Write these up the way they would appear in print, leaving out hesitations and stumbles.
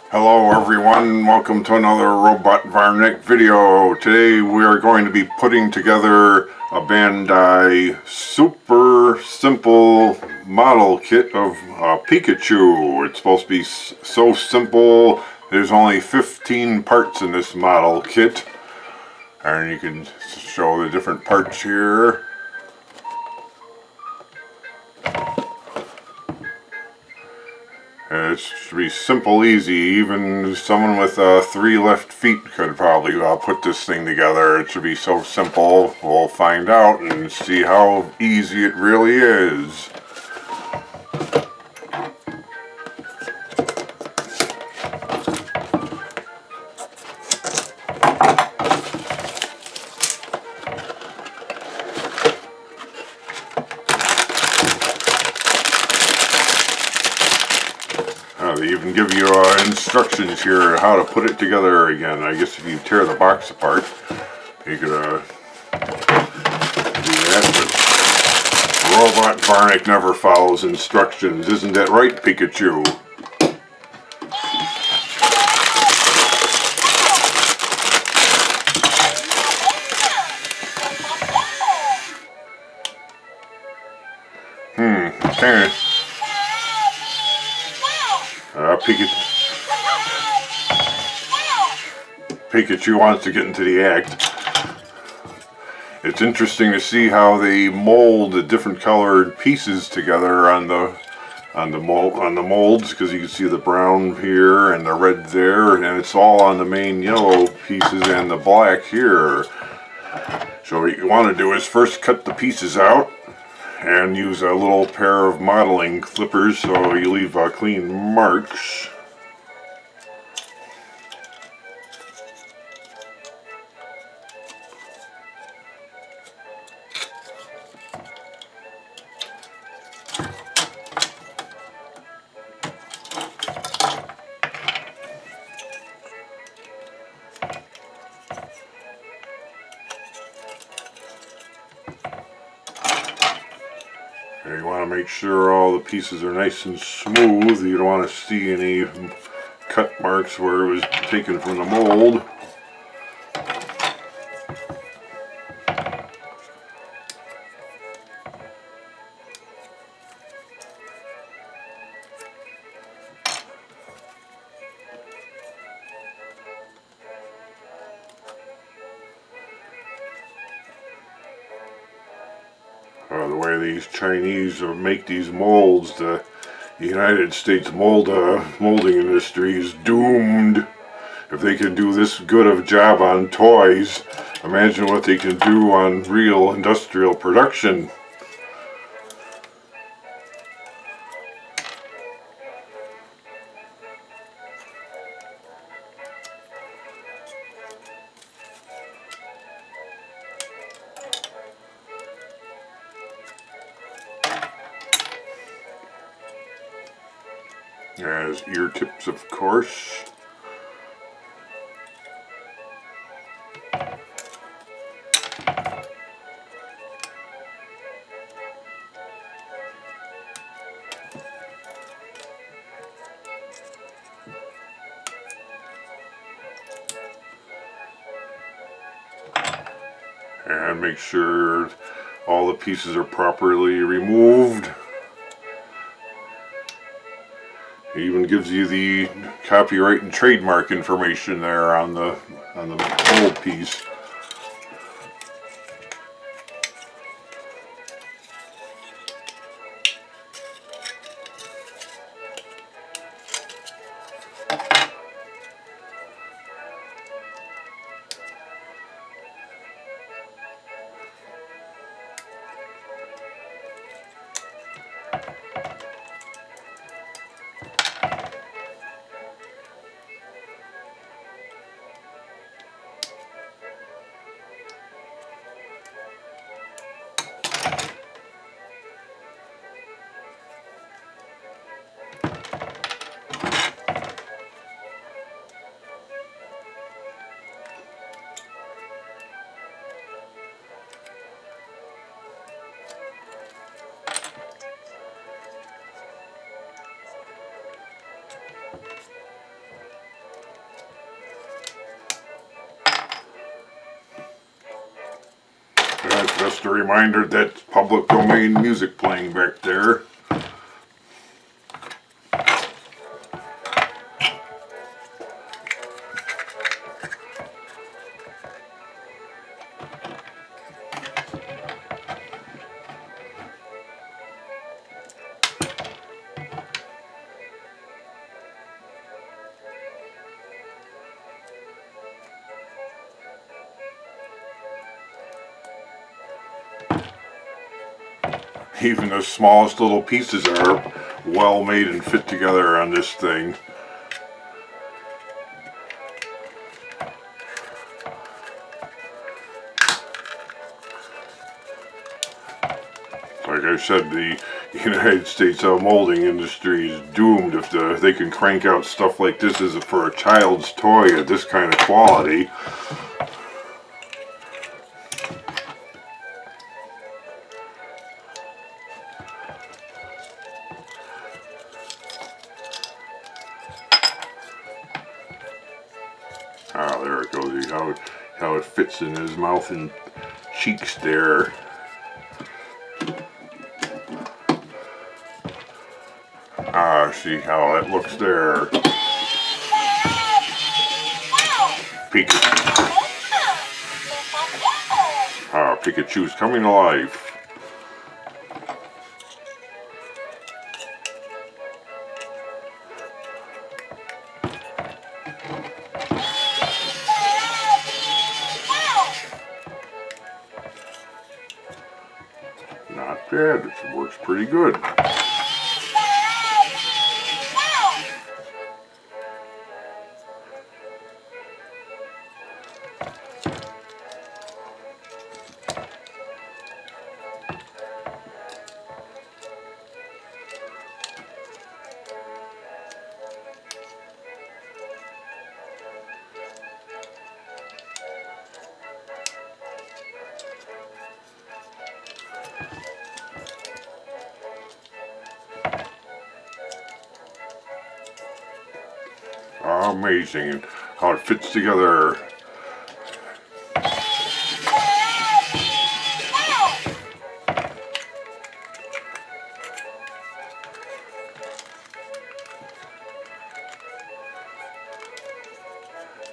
Hello everyone, welcome to another Robot VARNAC video. Today we are going to be putting together a Ban Dai super simple model kit of Pikachu. It's supposed to be so simple. There's only 15 parts in this model kit. And you can show the different parts here. It should be simple, easy. Even someone with 3 left feet could probably put this thing together. It should be so simple. We'll find out and see how easy it really is. They even give you instructions here how to put it together again. I guess if you tear the box apart, you could do that. But Robot VARNAC never follows instructions. Isn't that right, Pikachu? Okay. Pikachu wants to get into the act. It's interesting to see how they mold the different colored pieces together on the molds, because you can see the brown here and the red there, and it's all on the main yellow pieces and the black here. So what you want to do is first cut the pieces out and use a little pair of modeling clippers so you leave clean marks. You want to make sure all the pieces are nice and smooth. You don't want to see any cut marks where it was taken from the mold. The way these Chinese make these molds, the United States molding industry is doomed. If they can do this good of a job on toys, imagine what they can do on real industrial production. As ear tips, of course. And make sure all the pieces are properly removed. It even gives you the copyright and trademark information there on the mold piece. Just a reminder that's public domain music playing back there. Even the smallest little pieces are well made and fit together on this thing. Like I said, the United States molding industry is doomed if they can crank out stuff like this as for a child's toy at this kind of quality. Ah, there it goes. See how it fits in his mouth and cheeks there. Ah, see how that looks there. Pikachu. Ah, Pikachu's coming to life. Not bad. It works pretty good. Amazing how it fits together.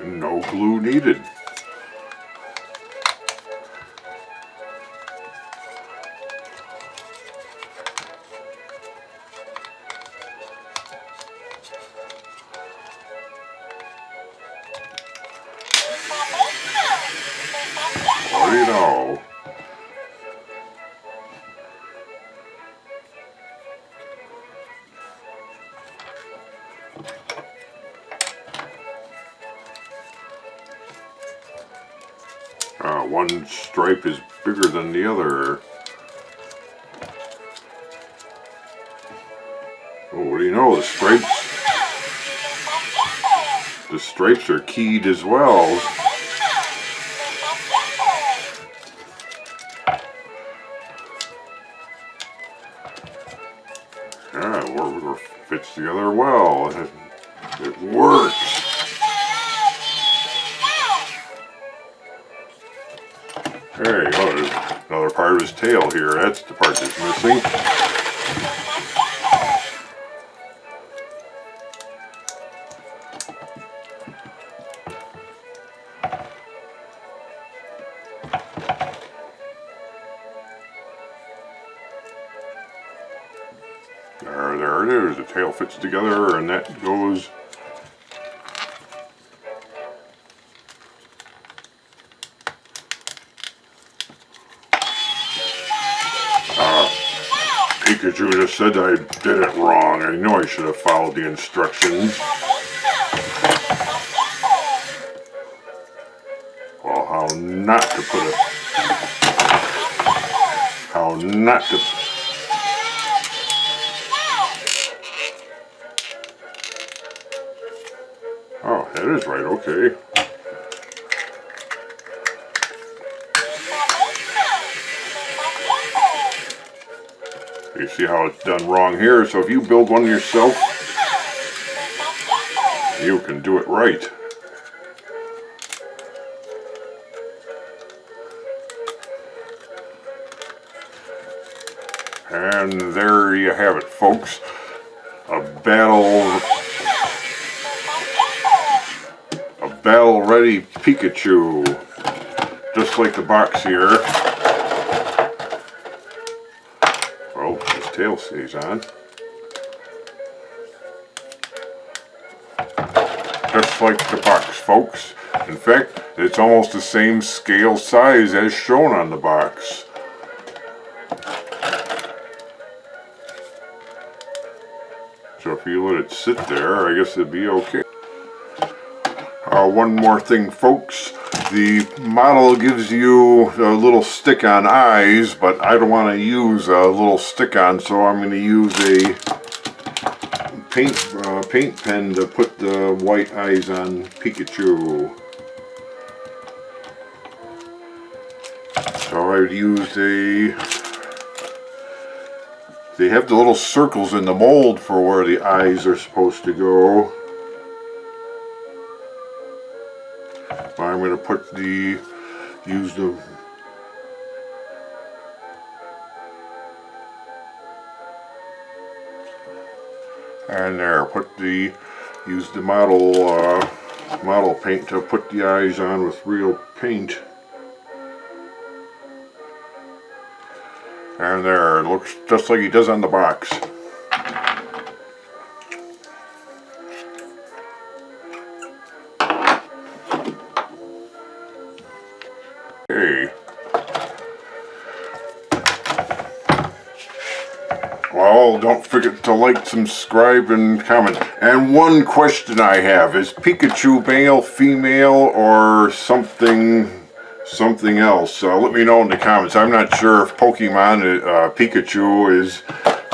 No glue needed. What do you know? One stripe is bigger than the other. Oh, what do you know? The stripes are keyed as well. Yeah, it fits together well. It works. Hey, oh, there's another part of his tail here. That's the part that's missing. There it is. The tail fits together, and that goes. Pikachu just said I did it wrong. I know I should have followed the instructions. Well, how not to put it. How not to. Oh, that is right, okay. You see how it's done wrong here, so if you build one yourself, you can do it right. And there you have it, folks. A battle-ready Pikachu. Just like the box here. Oh, his tail stays on. Just like the box, folks. In fact, it's almost the same scale size as shown on the box. So if you let it sit there, I guess it'd be okay. One more thing, folks. The model gives you a little stick-on eyes, but I don't want to use a little stick-on, so I'm going to use a paint pen to put the white eyes on Pikachu. So I've used they have the little circles in the mold for where the eyes are supposed to go. I'm going to use the and there, use the model paint to put the eyes on with real paint. And there, it looks just like he does on the box. Okay. Well, don't forget to like, subscribe, and comment. And one question I have, is Pikachu male, female, or something else? Let me know in the comments. I'm not sure if Pokemon Pikachu is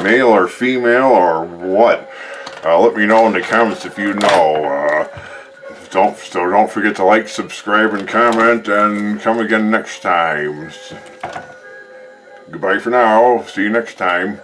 male or female or what. Let me know in the comments if you know. Don't forget to like, subscribe, and comment, and come again next time. Goodbye for now. See you next time.